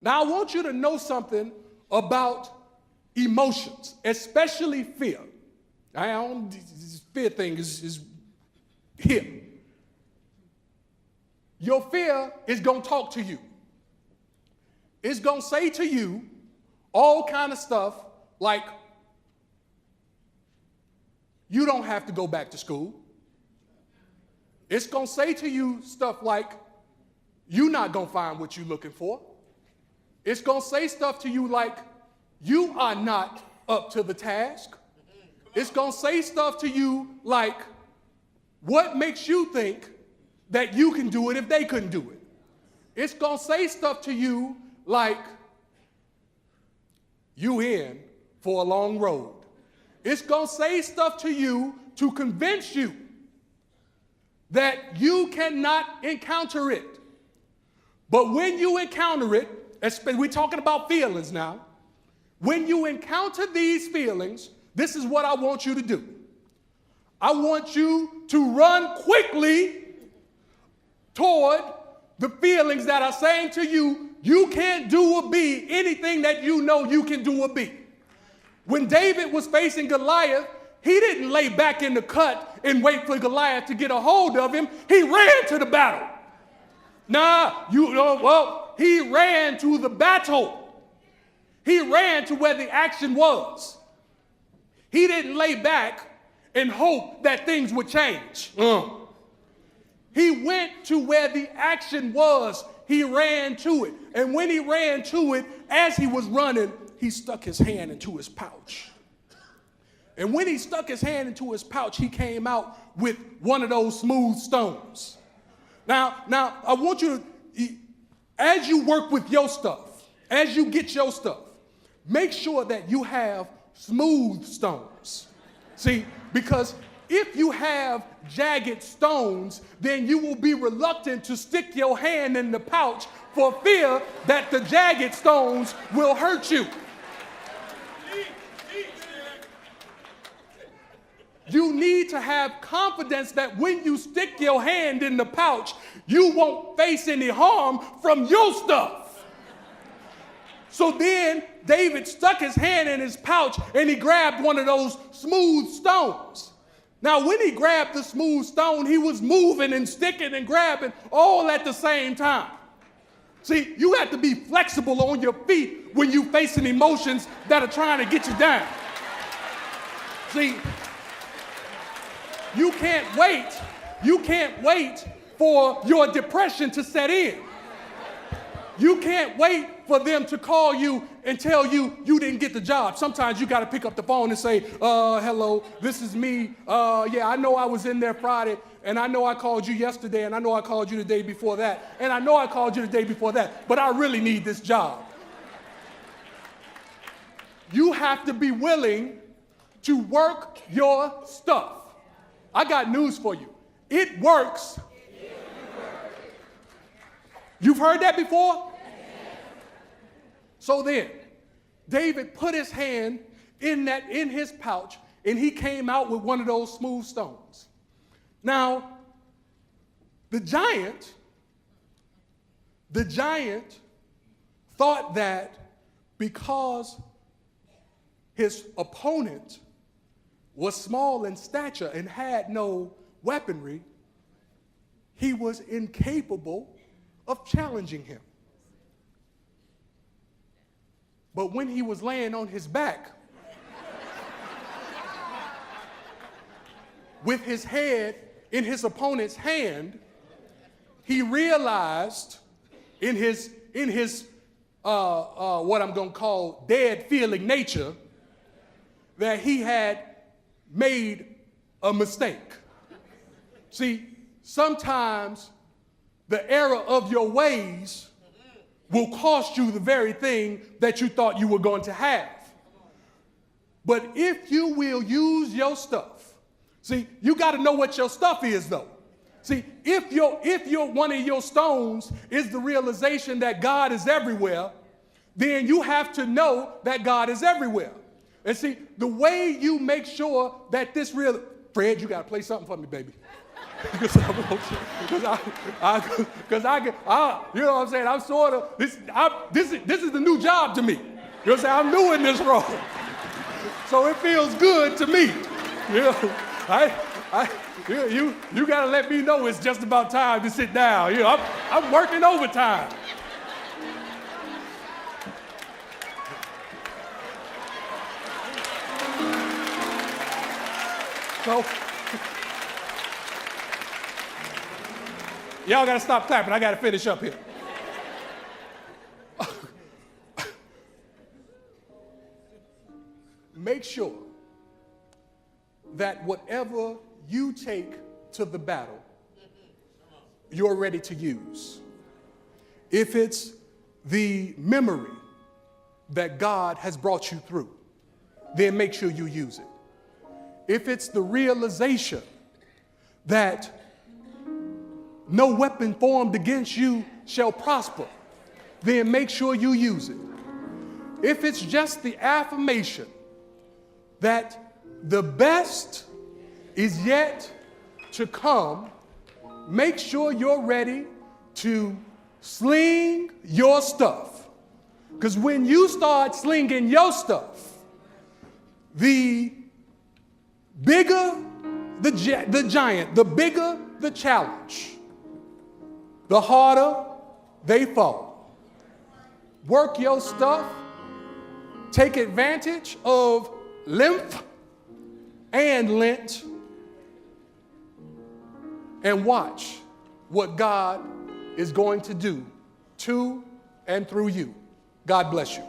Now, I want you to know something about emotions, especially fear. This fear thing is here. Your fear is going to talk to you. It's going to say to you all kind of stuff like, you don't have to go back to school. It's going to say to you stuff like, you're not going to find what you're looking for. It's going to say stuff to you like, you are not up to the task. It's going to say stuff to you like, what makes you think that you can do it if they couldn't do it? It's going to say stuff to you like, you in for a long road. It's going to say stuff to you to convince you that you cannot encounter it. But when you encounter it, we're talking about feelings now. When you encounter these feelings, this is what I want you to do. I want you to run quickly toward the feelings that are saying to you, you can't do or be anything that you know you can do or be. When David was facing Goliath, he didn't lay back in the cut and wait for Goliath to get a hold of him. He ran to the battle. He ran to the battle. He ran to where the action was. He didn't lay back and hope that things would change. He went to where the action was. He ran to it. And when he ran to it, as he was running, he stuck his hand into his pouch. And when he stuck his hand into his pouch, he came out with one of those smooth stones. Now, I want you to, as you work with your stuff, as you get your stuff, make sure that you have smooth stones. See, because if you have jagged stones, then you will be reluctant to stick your hand in the pouch for fear that the jagged stones will hurt you. You need to have confidence that when you stick your hand in the pouch, you won't face any harm from your stuff. So then David stuck his hand in his pouch and he grabbed one of those smooth stones. Now, when he grabbed the smooth stone, he was moving and sticking and grabbing all at the same time. See, you have to be flexible on your feet when you're facing emotions that are trying to get you down. See, you can't wait for your depression to set in. You can't wait for them to call you and tell you you didn't get the job. Sometimes you got to pick up the phone and say, hello, this is me. Yeah, I know I was in there Friday, and I know I called you yesterday, and I know I called you the day before that, and I know I called you the day before that, but I really need this job. You have to be willing to work your stuff. I got news for you. It works. You've heard that before? So then, David put his hand in his pouch, and he came out with one of those smooth stones. Now, the giant thought that because his opponent was small in stature and had no weaponry, he was incapable of challenging him. But when he was laying on his back, with his head in his opponent's hand, he realized in his what I'm going to call dead feeling nature that he had made a mistake. See, sometimes the error of your ways will cost you the very thing that you thought you were going to have. But if you will use your stuff, see, you got to know what your stuff is, though. See, if one of your stones is the realization that God is everywhere, then you have to know that God is everywhere. And see, the way you make sure that Fred, you got to play something for me, baby. Because you know what I'm saying? I'm sort of, this is the new job to me. You know what I'm saying? I'm new in this role. So it feels good to me. You know, you got to let me know it's just about time to sit down. You know, I'm working overtime. So, y'all got to stop clapping. I got to finish up here. Make sure that whatever you take to the battle, you're ready to use. If it's the memory that God has brought you through, then make sure you use it. If it's the realization that no weapon formed against you shall prosper, then make sure you use it. If it's just the affirmation that the best is yet to come, make sure you're ready to sling your stuff. Because when you start slinging your stuff, the bigger the giant, the bigger the challenge, the harder they fall. Work your stuff. Take advantage of lymph and lint, and watch what God is going to do to and through you. God bless you.